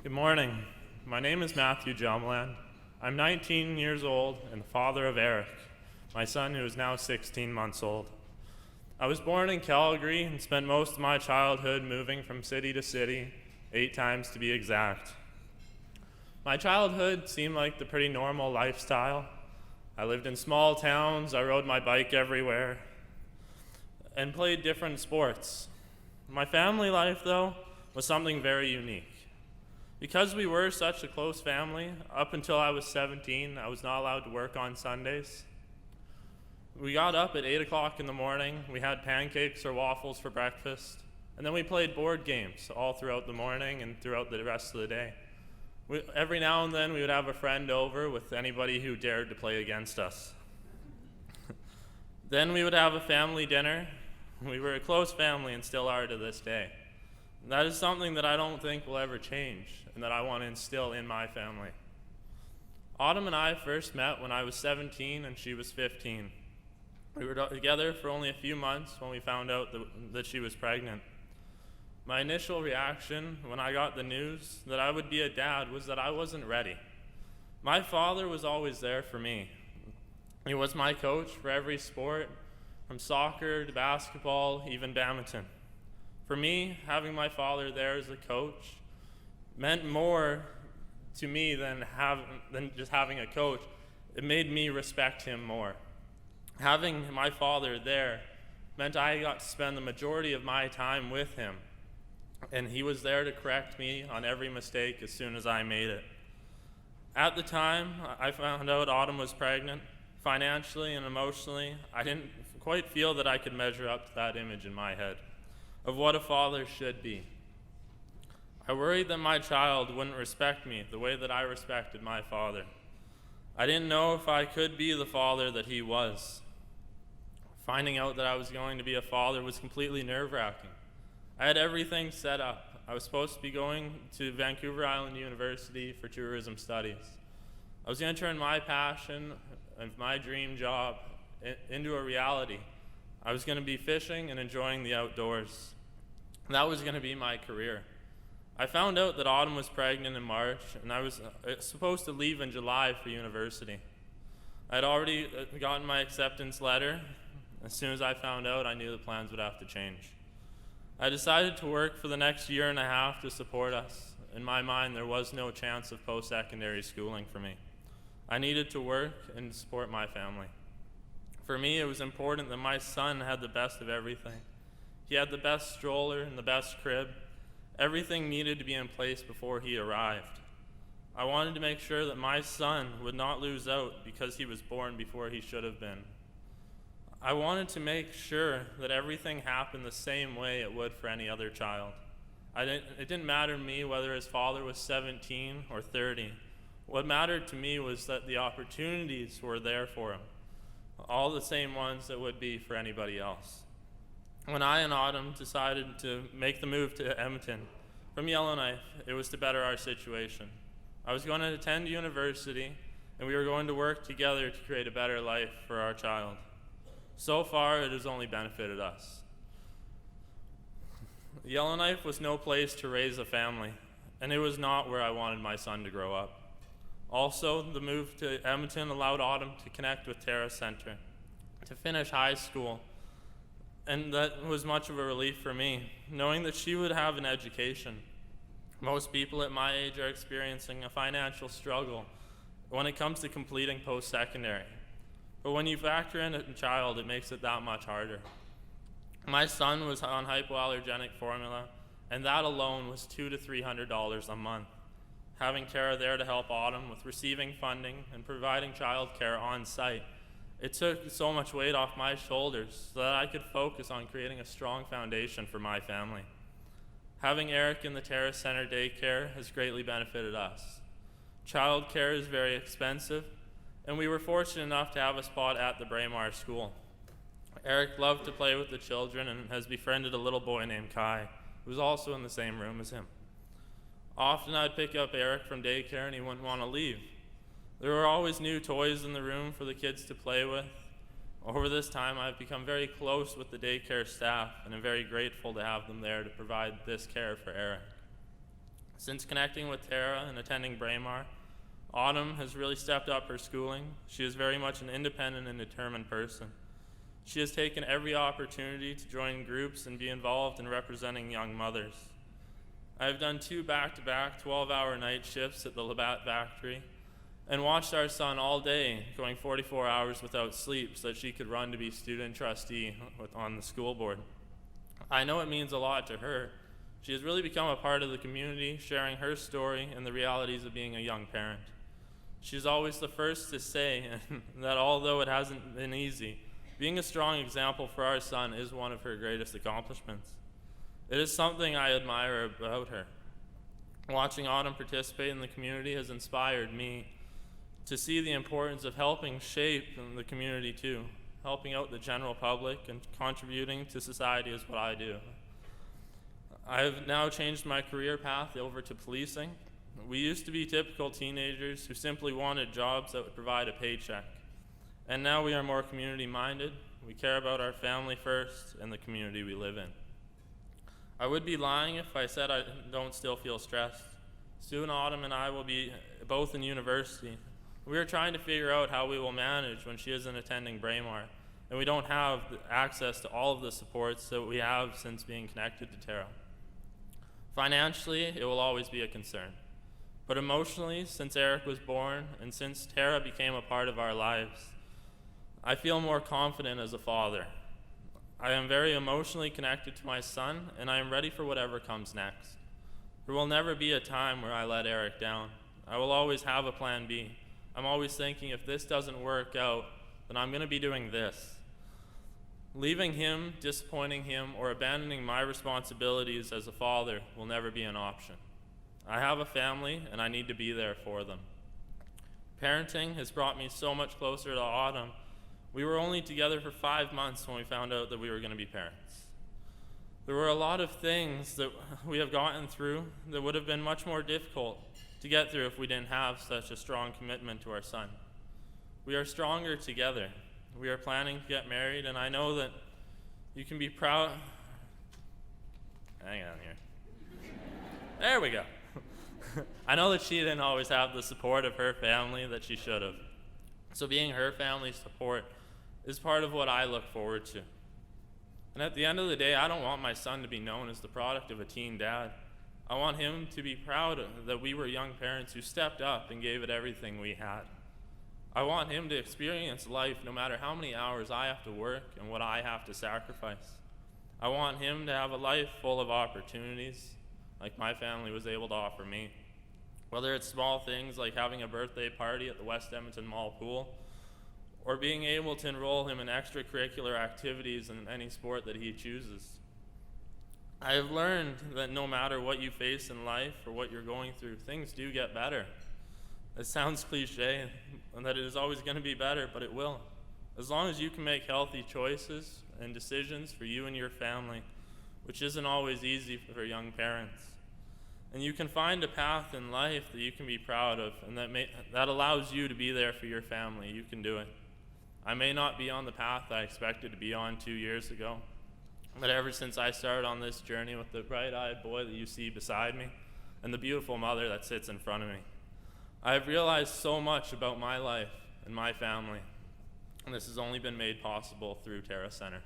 Good morning. My name is Matthew Jomland. I'm 19 years old and the father of Eric, my son who is now 16 months old. I was born in Calgary and spent most of my childhood moving from city to city, 8 times to be exact. My childhood seemed like the pretty normal lifestyle. I lived in small towns, I rode my bike everywhere, and played different sports. My family life, though, was something very unique. Because we were such a close family, up until I was 17, I was not allowed to work on Sundays. We got up at 8 o'clock in the morning, we had pancakes or waffles for breakfast, and then we played board games all throughout the morning and throughout the rest of the day. Every now and then we would have a friend over with anybody who dared to play against us. Then we would have a family dinner. We were a close family and still are to this day. That is something that I don't think will ever change and that I want to instill in my family. Autumn and I first met when I was 17 and she was 15. We were together for only a few months when we found out that she was pregnant. My initial reaction when I got the news that I would be a dad was that I wasn't ready. My father was always there for me. He was my coach for every sport, from soccer to basketball, even badminton. For me, having my father there as a coach meant more to me than just having a coach. It made me respect him more. Having my father there meant I got to spend the majority of my time with him, and he was there to correct me on every mistake as soon as I made it. At the time I found out Autumn was pregnant, financially and emotionally, I didn't quite feel that I could measure up to that image in my head of what a father should be. I worried that my child wouldn't respect me the way that I respected my father. I didn't know if I could be the father that he was. Finding out that I was going to be a father was completely nerve-wracking. I had everything set up. I was supposed to be going to Vancouver Island University for tourism studies. I was going to turn my passion and my dream job into a reality. I was going to be fishing and enjoying the outdoors. That was going to be my career. I found out that Autumn was pregnant in March, and I was supposed to leave in July for university. I had already gotten my acceptance letter. As soon as I found out, I knew the plans would have to change. I decided to work for the next year and a half to support us. In my mind, there was no chance of post-secondary schooling for me. I needed to work and support my family. For me, it was important that my son had the best of everything. He had the best stroller and the best crib. Everything needed to be in place before he arrived. I wanted to make sure that my son would not lose out because he was born before he should have been. I wanted to make sure that everything happened the same way it would for any other child. It didn't matter to me whether his father was 17 or 30. What mattered to me was that the opportunities were there for him, all the same ones that would be for anybody else. When I and Autumn decided to make the move to Edmonton from Yellowknife, it was to better our situation. I was going to attend university, and we were going to work together to create a better life for our child. So far, it has only benefited us. Yellowknife was no place to raise a family, and it was not where I wanted my son to grow up. Also, the move to Edmonton allowed Autumn to connect with Terra Center, to finish high school, and that was much of a relief for me, knowing that she would have an education. Most people at my age are experiencing a financial struggle when it comes to completing post-secondary. But when you factor in a child, it makes it that much harder. My son was on hypoallergenic formula, and that alone was $200 to $300 a month. Having Terra there to help Autumn with receiving funding and providing childcare on site, it took so much weight off my shoulders so that I could focus on creating a strong foundation for my family. Having Eric in the Terra Center daycare has greatly benefited us. Childcare is very expensive, and we were fortunate enough to have a spot at the Braemar School. Eric loved to play with the children and has befriended a little boy named Kai, who's also in the same room as him. Often I'd pick up Eric from daycare and he wouldn't want to leave. There were always new toys in the room for the kids to play with. Over this time, I've become very close with the daycare staff, and I'm very grateful to have them there to provide this care for Eric. Since connecting with Terra and attending Braemar, Autumn has really stepped up her schooling. She is very much an independent and determined person. She has taken every opportunity to join groups and be involved in representing young mothers. I have done 2 back-to-back 12-hour night shifts at the Labatt factory and watched our son all day, going 44 hours without sleep so that she could run to be student trustee on the school board. I know it means a lot to her. She has really become a part of the community, sharing her story and the realities of being a young parent. She's always the first to say that although it hasn't been easy, being a strong example for our son is one of her greatest accomplishments. It is something I admire about her. Watching Autumn participate in the community has inspired me to see the importance of helping shape the community too. Helping out the general public and contributing to society is what I do. I have now changed my career path over to policing. We used to be typical teenagers who simply wanted jobs that would provide a paycheck. And now we are more community-minded. We care about our family first and the community we live in. I would be lying if I said I don't still feel stressed. Soon Autumn and I will be both in university. We are trying to figure out how we will manage when she isn't attending Braemar, and we don't have access to all of the supports that we have since being connected to Terra. Financially, it will always be a concern. But emotionally, since Eric was born and since Terra became a part of our lives, I feel more confident as a father. I am very emotionally connected to my son, and I am ready for whatever comes next. There will never be a time where I let Eric down. I will always have a plan B. I'm always thinking if this doesn't work out, then I'm going to be doing this. Leaving him, disappointing him, or abandoning my responsibilities as a father will never be an option. I have a family, and I need to be there for them. Parenting has brought me so much closer to Autumn. We were only together for 5 months when we found out that we were going to be parents. There were a lot of things that we have gotten through that would have been much more difficult to get through if we didn't have such a strong commitment to our son. We are stronger together. We are planning to get married, and I know that you can be proud. Hang on here. There we go. I know that she didn't always have the support of her family that she should have. So being her family's support is part of what I look forward to. And at the end of the day, I don't want my son to be known as the product of a teen dad. I want him to be proud that we were young parents who stepped up and gave it everything we had. I want him to experience life no matter how many hours I have to work and what I have to sacrifice. I want him to have a life full of opportunities like my family was able to offer me. Whether it's small things like having a birthday party at the West Edmonton Mall pool, or being able to enroll him in extracurricular activities in any sport that he chooses. I have learned that no matter what you face in life or what you're going through, things do get better. It sounds cliche, and that it is always going to be better, but it will. As long as you can make healthy choices and decisions for you and your family, which isn't always easy for young parents. And you can find a path in life that you can be proud of, and that allows you to be there for your family. You can do it. I may not be on the path I expected to be on 2 years ago, but ever since I started on this journey with the bright-eyed boy that you see beside me and the beautiful mother that sits in front of me, I have realized so much about my life and my family, and this has only been made possible through Terra Center.